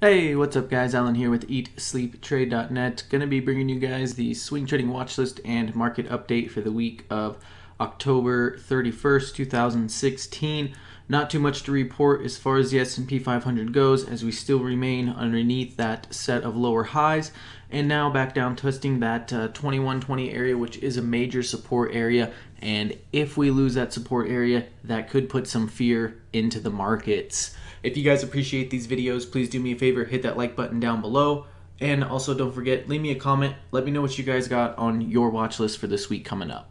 Hey, what's up guys? Alan here with EatSleepTrade.net. Going to be bringing you guys the swing trading watch list and market update for the week of October 31st, 2016. Not too much to report as far as the S&P 500 goes, as we still remain underneath that set of lower highs and now back down testing that 2120 area, which is a major support area. And if we lose that support area, that could put some fear into the markets. If you guys appreciate these videos, please do me a favor, hit that like button down below. And also don't forget, leave me a comment. Let me know what you guys got on your watch list for this week coming up.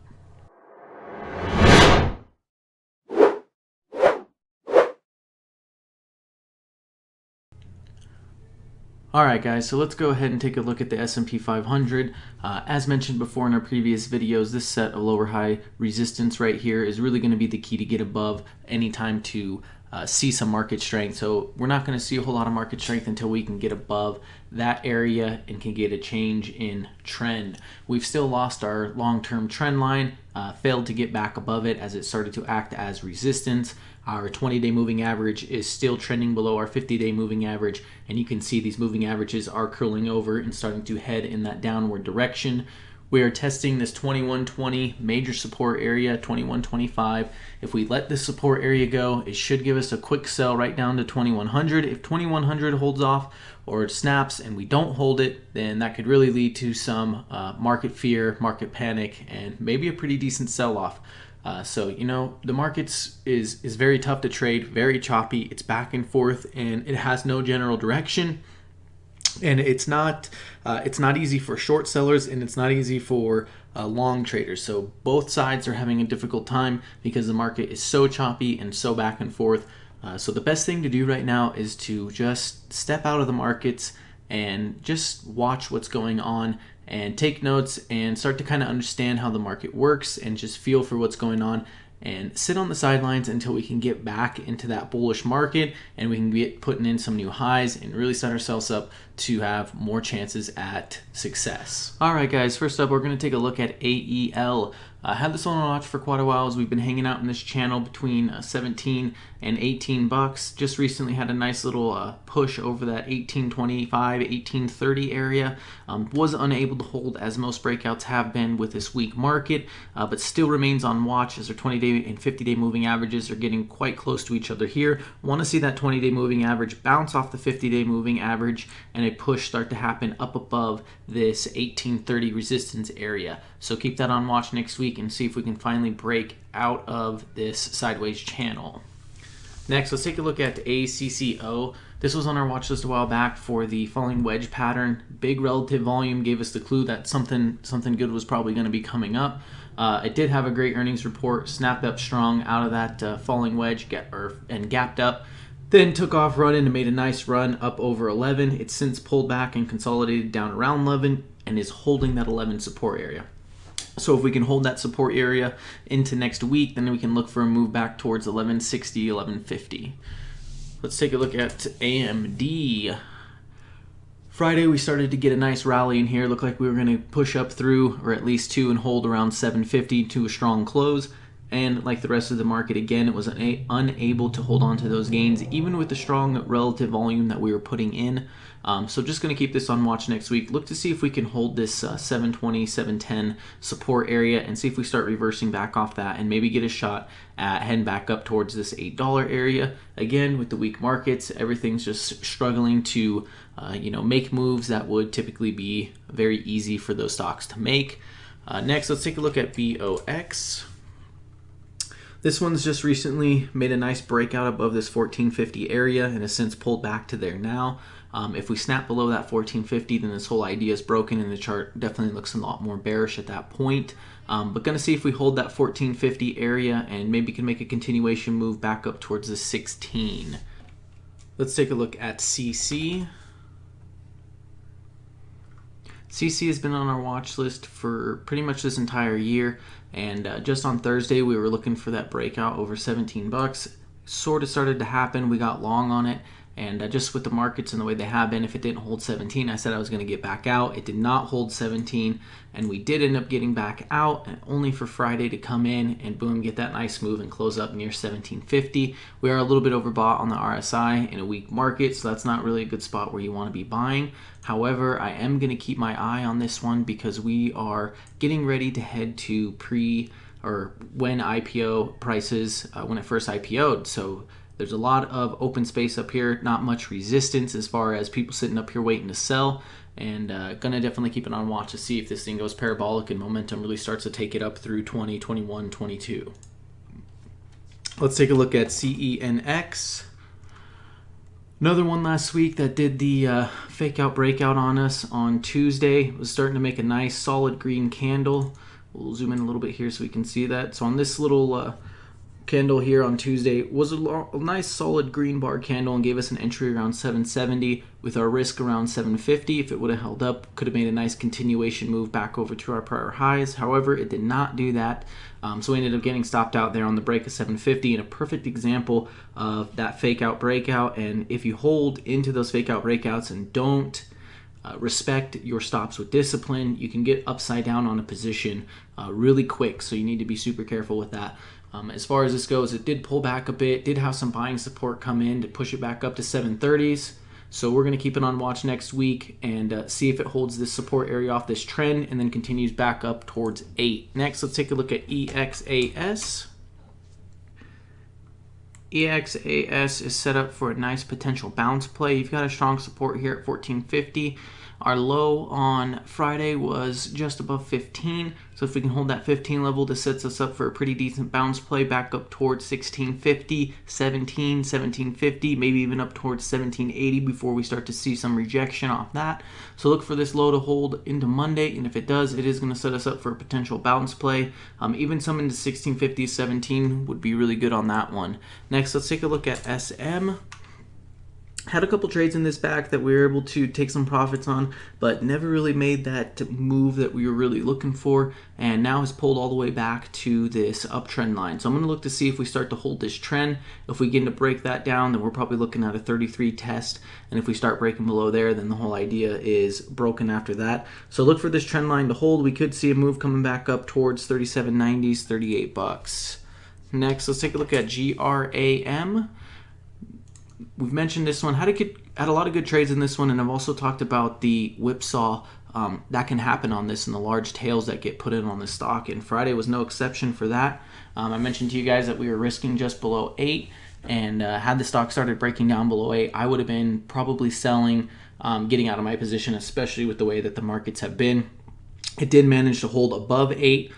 Alright guys, so let's go ahead and take a look at the S&P 500. As mentioned before in our previous videos, this set of lower high resistance right here is really going to be the key to get above anytime to see some market strength. So we're not going to see a whole lot of market strength until we can get above that area and can get a change in trend. We've still lost our long-term trend line, failed to get back above it as it started to act as resistance. Our 20-day moving average is still trending below our 50-day moving average, and you can see these moving averages are curling over and starting to head in that downward direction. We are testing this 2120 major support area, 2125. If we let this support area go, it should give us a quick sell right down to 2100. If 2100 holds off or it snaps and we don't hold it, then that could really lead to some market fear, market panic, and maybe a pretty decent sell-off. So, you know, the markets is very tough to trade, very choppy. It's back and forth, and it has no general direction. And it's not easy for short sellers, and it's not easy for long traders. So both sides are having a difficult time because the market is so choppy and so back and forth. So the best thing to do right now is to just step out of the markets and just watch what's going on and take notes and start to kind of understand how the market works and just feel for what's going on and sit on the sidelines until we can get back into that bullish market and we can get putting in some new highs and really set ourselves up to have more chances at success. All right guys, first up we're going to take a look at AEL. I had this on watch for quite a while as we've been hanging out in this channel between 17 and 18 bucks. Just recently had a nice little push over that 1825, 1830 area. Was unable to hold as most breakouts have been with this weak market, but still remains on watch as our 20-day and 50-day moving averages are getting quite close to each other here. Want to see that 20-day moving average bounce off the 50-day moving average and a push start to happen up above this 1830 resistance area. So keep that on watch next week and see if we can finally break out of this sideways channel. Next, let's take a look at ACCO. This was on our watch list a while back for the falling wedge pattern. Big relative volume gave us the clue that something good was probably going to be coming up. It did have a great earnings report, snapped up strong out of that falling wedge and gapped up. Then took off running and made a nice run up over 11. It's since pulled back and consolidated down around 11 and is holding that 11 support area. So if we can hold that support area into next week, then we can look for a move back towards 1160, 1150. Let's take a look at AMD. Friday we started to get a nice rally in here. Looked like we were going to push up through, or at least two, and hold around 750 to a strong close. And like the rest of the market, again, it was unable to hold on to those gains, even with the strong relative volume that we were putting in. So just going to keep this on watch next week. Look to see if we can hold this 720, 710 support area and see if we start reversing back off that and maybe get a shot at heading back up towards this $8 area. Again, with the weak markets, everything's just struggling to make moves that would typically be very easy for those stocks to make. Next, let's take a look at BOX. This one's just recently made a nice breakout above this 1450 area and has since pulled back to there now. If we snap below that 1450, then this whole idea is broken and the chart definitely looks a lot more bearish at that point. But going to see if we hold that 1450 area and maybe can make a continuation move back up towards the 16. Let's take a look at CC. CC has been on our watch list for pretty much this entire year, and just on Thursday we were looking for that breakout over 17 bucks. Sort of started to happen. We got long on it, And just with the markets and the way they have been, if it didn't hold 17, I said I was going to get back out. It did not hold 17, and we did end up getting back out, and only for Friday to come in and boom, get that nice move and close up near 1750. We are a little bit overbought on the RSI in a weak market, so that's not really a good spot where you want to be buying. However, I am going to keep my eye on this one because we are getting ready to head to when IPO prices, when it first IPO'd. So there's a lot of open space up here, not much resistance as far as people sitting up here waiting to sell, and gonna definitely keep it on watch to see if this thing goes parabolic and momentum really starts to take it up through 20, 21, 22. Let's take a look at CENX. Another one last week that did the fake out breakout on us on Tuesday. It was starting to make a nice solid green candle. We'll zoom in a little bit here so we can see that. So on this little candle here on Tuesday was a nice solid green bar candle and gave us an entry around 770 with our risk around 750. If it would have held up, could have made a nice continuation move back over to our prior highs. However, it did not do that. So we ended up getting stopped out there on the break of 750, and a perfect example of that fake out breakout. And if you hold into those fake out breakouts and don't respect your stops with discipline, you can get upside down on a position really quick. So you need to be super careful with that. As far as this goes, it did pull back a bit, did have some buying support come in to push it back up to 730s. So we're going to keep it on watch next week and see if it holds this support area off this trend and then continues back up towards 8. Next, let's take a look at EXAS. EXAS is set up for a nice potential bounce play. You've got a strong support here at 1450. Our low on Friday was just above 15, so if we can hold that 15 level, this sets us up for a pretty decent bounce play back up towards 1650, 17, 1750, maybe even up towards 1780 before we start to see some rejection off that. So look for this low to hold into Monday, and if it does, it is going to set us up for a potential bounce play. Even some into 1650, 17 would be really good on that one. Next, let's take a look at SM. Had a couple trades in this back that we were able to take some profits on, but never really made that move that we were really looking for, and now has pulled all the way back to this uptrend line. So I'm going to look to see if we start to hold this trend. If we begin to break that down, then we're probably looking at a 33 test, and if we start breaking below there, then the whole idea is broken after that. So look for this trend line to hold. We could see a move coming back up towards 37.90s, 38 bucks. Next, let's take a look at GRAM. We've mentioned this one, had a lot of good trades in this one, and I've also talked about the whipsaw that can happen on this and the large tails that get put in on the stock, and Friday was no exception for that. I mentioned to you guys that we were risking just below 8, and had the stock started breaking down below 8, I would have been probably selling, getting out of my position, especially with the way that the markets have been. It did manage to hold above 8.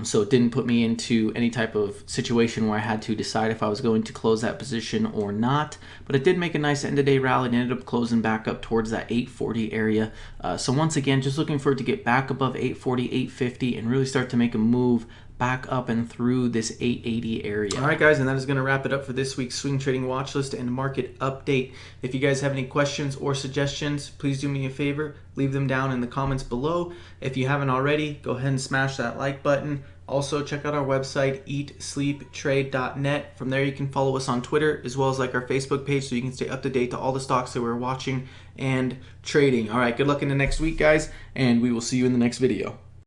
So it didn't put me into any type of situation where I had to decide if I was going to close that position or not. But it did make a nice end-of-day rally and ended up closing back up towards that 840 area. So once again, just looking for it to get back above 840, 850 and really start to make a move back up and through this 880 area. All right, guys, and that is going to wrap it up for this week's swing trading watch list and market update. If you guys have any questions or suggestions, please do me a favor, leave them down in the comments below. If you haven't already, go ahead and smash that like button. Also, check out our website, eatsleeptrade.net. From there, you can follow us on Twitter, as well as like our Facebook page, so you can stay up to date to all the stocks that we're watching and trading. All right, good luck in the next week, guys, and we will see you in the next video.